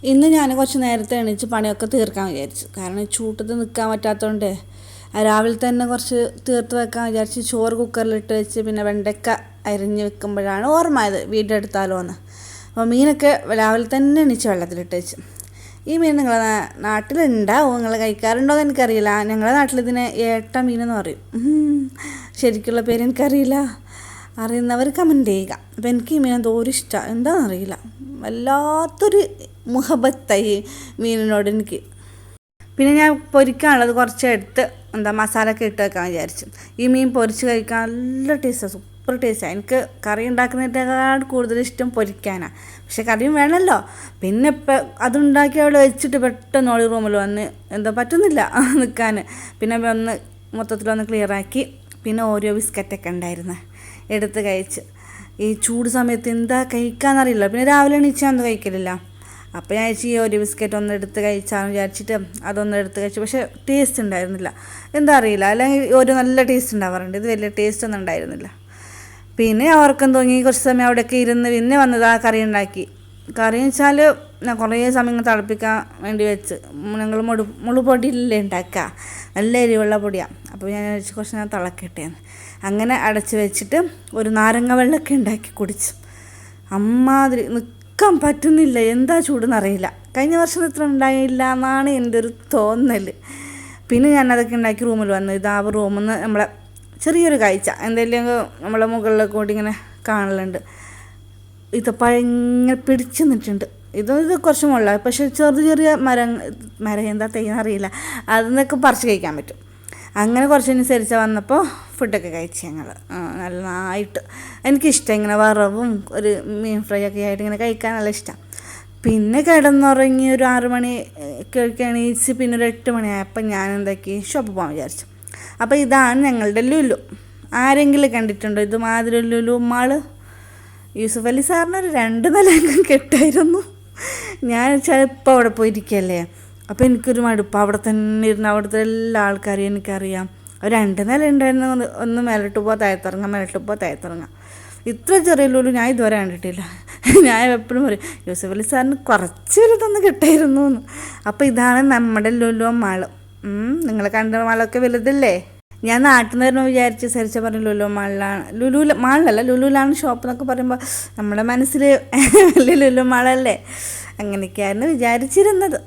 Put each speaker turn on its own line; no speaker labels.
ഇന്ന് ഞാൻ കുറച്ച് നേരത്തെ എണീച്ച് പണിയൊക്കെ തീർക്കാൻ വിചാരിച്ചു. കാരണം ചൂട്ടത്ത് നിൽക്കാൻ പറ്റാത്തതുകൊണ്ട് രാവിലെ തന്നെ കുറച്ച് തീർത്ത് വെക്കാൻ വിചാരിച്ച് ചോറ് കുക്കറിലിട്ട് വെച്ച് പിന്നെ വെണ്ടയ്ക്ക അരിഞ്ഞ് വെക്കുമ്പോഴാണ് ഓർമ്മയത് വീഡിയോ എടുത്താലോ എന്ന്. അപ്പോൾ മീനൊക്കെ രാവിലെ തന്നെ എണീച്ച് വെള്ളത്തിലിട്ട് വെച്ച്. ഈ മീൻ നിങ്ങളെ നാട്ടിലുണ്ടാവും, നിങ്ങൾ കഴിക്കാറുണ്ടോ എന്ന് എനിക്കറിയില്ല. ഞങ്ങളുടെ നാട്ടിലിതിനെ ഏട്ട മീനെന്ന് പറയും. ശരിക്കുള്ള പേര് എനിക്കറിയില്ല, അറിയുന്നവർ കമൻറ്റ് ചെയ്യുക. അപ്പോൾ എനിക്ക് ഈ മീൻ എന്തോ ഒരു ഇഷ്ടമാണ്, എന്താണെന്നറിയില്ല, വല്ലാത്തൊരു മുഹബത്തായി മീനിനോട് എനിക്ക്. പിന്നെ ഞാൻ പൊരിക്കാനുള്ളത് കുറച്ച് എടുത്ത് മസാല ഒക്കെ ഇട്ട് വെക്കാൻ വിചാരിച്ചു. ഈ മീൻ പൊരിച്ച് കഴിക്കാൻ നല്ല ടേസ്റ്റാണ്, സൂപ്പർ ടേസ്റ്റാണ്. എനിക്ക് കറി ഉണ്ടാക്കുന്നതിനേക്കാൾ കൂടുതൽ ഇഷ്ടം പൊരിക്കാനാണ്. പക്ഷെ കറിയും വേണമല്ലോ. പിന്നെ ഇപ്പം അതുണ്ടാക്കി അവിടെ വെച്ചിട്ട് പെട്ടെന്ന് ഓളി റൂമിൽ വന്ന് പറ്റുന്നില്ല നിൽക്കാൻ. പിന്നെ ഒന്ന് മൊത്തത്തിലൊന്ന് ക്ലിയറാക്കി. പിന്നെ ഓരോ ബിസ്ക്കറ്റൊക്കെ ഉണ്ടായിരുന്നു, എടുത്ത് കഴിച്ച്. ഈ ചൂട് സമയത്ത് എന്താ കഴിക്കാമെന്നറിയില്ല. പിന്നെ രാവിലെ എണീച്ചാൽ ഒന്നും കഴിക്കലില്ല. അപ്പോൾ ഞാൻ ഈ ഒരു ബിസ്ക്കറ്റ് ഒന്ന് എടുത്ത് കഴിച്ചാന്ന് വിചാരിച്ചിട്ട് അതൊന്നും എടുത്ത് കഴിച്ചു. പക്ഷേ ടേസ്റ്റ് ഉണ്ടായിരുന്നില്ല, എന്താ അറിയില്ല. അല്ലെങ്കിൽ ഒരു നല്ല ടേസ്റ്റ് ഉണ്ടാവാറുണ്ട്, ഇത് വലിയ ടേസ്റ്റ് ഒന്നും ഉണ്ടായിരുന്നില്ല. പിന്നെ അവർക്കും തോന്നി കുറച്ച് സമയം അവിടെയൊക്കെ ഇരുന്ന് പിന്നെ വന്നത് ആ കറി ഉണ്ടാക്കി. കറി വെച്ചാൽ ഞാൻ കുറേ സമയം ഇങ്ങനെ തിളപ്പിക്കാൻ വേണ്ടി വെച്ച്. ഞങ്ങൾ മുളുപൊടിയിലല്ലേ ഉണ്ടാക്കുക, നല്ല എരിവുള്ള പൊടിയാണ്. അപ്പോൾ ഞാൻ വെച്ച് കുറച്ച് നേരം തിളക്കട്ടേന്ന് അങ്ങനെ അടച്ച് വെച്ചിട്ട് ഒരു നാരങ്ങ വെള്ളമൊക്കെ ഉണ്ടാക്കി കുടിച്ചു. അമ്മാതിരി നിൽക്കാൻ പറ്റുന്നില്ല, എന്താ ചൂടെന്നറിയില്ല. കഴിഞ്ഞ വർഷം ഇത്ര ഉണ്ടായില്ല എന്നാണ് എൻ്റെ ഒരു തോന്നൽ. പിന്നെ ഞാനതൊക്കെ ഉണ്ടാക്കി റൂമിൽ വന്നു. ഇതാ റൂമിൽ നിന്ന് നമ്മളെ ചെറിയൊരു കാഴ്ച എന്തെങ്കിലും നമ്മളെ മുകളിലൊക്കെ കൂടി ഇങ്ങനെ കാണലുണ്ട്. ഇത് പഴങ്ങനെ പിടിച്ച് നിന്നിട്ടുണ്ട്. ഇത് കുറച്ച് മുകളിലാണ്, പക്ഷേ ചെറിയ മരം എന്താ തെയ്യെന്നറിയില്ല, അതിന്നൊക്കെ പറിച്ച് കഴിക്കാൻ പറ്റും. അങ്ങനെ കുറച്ചനുസരിച്ച് വന്നപ്പോൾ ഫുഡൊക്കെ കഴിച്ച് ഞങ്ങൾ നന്നായിട്ട്. എനിക്കിഷ്ടം ഇങ്ങനെ വറവും ഒരു മീൻ ഫ്രൈ ഒക്കെ ആയിട്ട് ഇങ്ങനെ കഴിക്കാൻ നല്ല ഇഷ്ടമാണ്. പിന്നെ കിടന്നുറങ്ങി ഒരു 6 മണി എണീച്ച് പിന്നെ ഒരു 8 മണിയായപ്പോൾ ഞാൻ ഷോപ്പിൽ പോകാൻ വിചാരിച്ചു. അപ്പോൾ ഇതാണ് ഞങ്ങളുടെ ലുലു. ആരെങ്കിലും കണ്ടിട്ടുണ്ടോ ഇതുമാതിരി ലുലു മാള്? യൂസുഫ് അലി സാറിന് ഒരു 2 നിലയെങ്കിലും കെട്ടായിരുന്നു. ഞാൻ ചിലപ്പോൾ അവിടെ പോയിരിക്കുകയല്ലേ, അപ്പോൾ എനിക്കൊരു മടുപ്പ്. അവിടെ തന്നെ ഇരുന്ന് അവിടുത്തെ എല്ലാ ആൾക്കാരെയും എനിക്കറിയാം. 2 നില ഉണ്ടായിരുന്നു, ഒന്ന് മേലോട്ട് പോകാൻ താഴത്തിറങ്ങാം, മേലോട്ട് പോകാൻ താഴത്തിറങ്ങാം. ഇത്ര ചെറിയ ലുലു ഞാൻ ഇതുവരെ കണ്ടിട്ടില്ല. ഞാൻ എപ്പോഴും പറയും യൂസുഫ് അലി സാറിന് കുറച്ചൊരു തന്ന് കിട്ടായിരുന്നു എന്ന്. അപ്പോൾ ഇതാണ് നമ്മുടെ ലുലു മാള്. നിങ്ങൾ കണ്ട മാളൊക്കെ വലുതല്ലേ? ഞാൻ നാട്ടിൽ നിന്ന് വരുമ്പോൾ വിചാരിച്ച് സരിച്ച പറഞ്ഞു ലുലു മാളിലല്ല ലുലുലാണ് ഷോപ്പ് എന്നൊക്കെ പറയുമ്പോൾ നമ്മുടെ മനസ്സിൽ വലിയ ലുലു മാളല്ലേ, അങ്ങനെയൊക്കെയായിരുന്നു വിചാരിച്ചിരുന്നത്.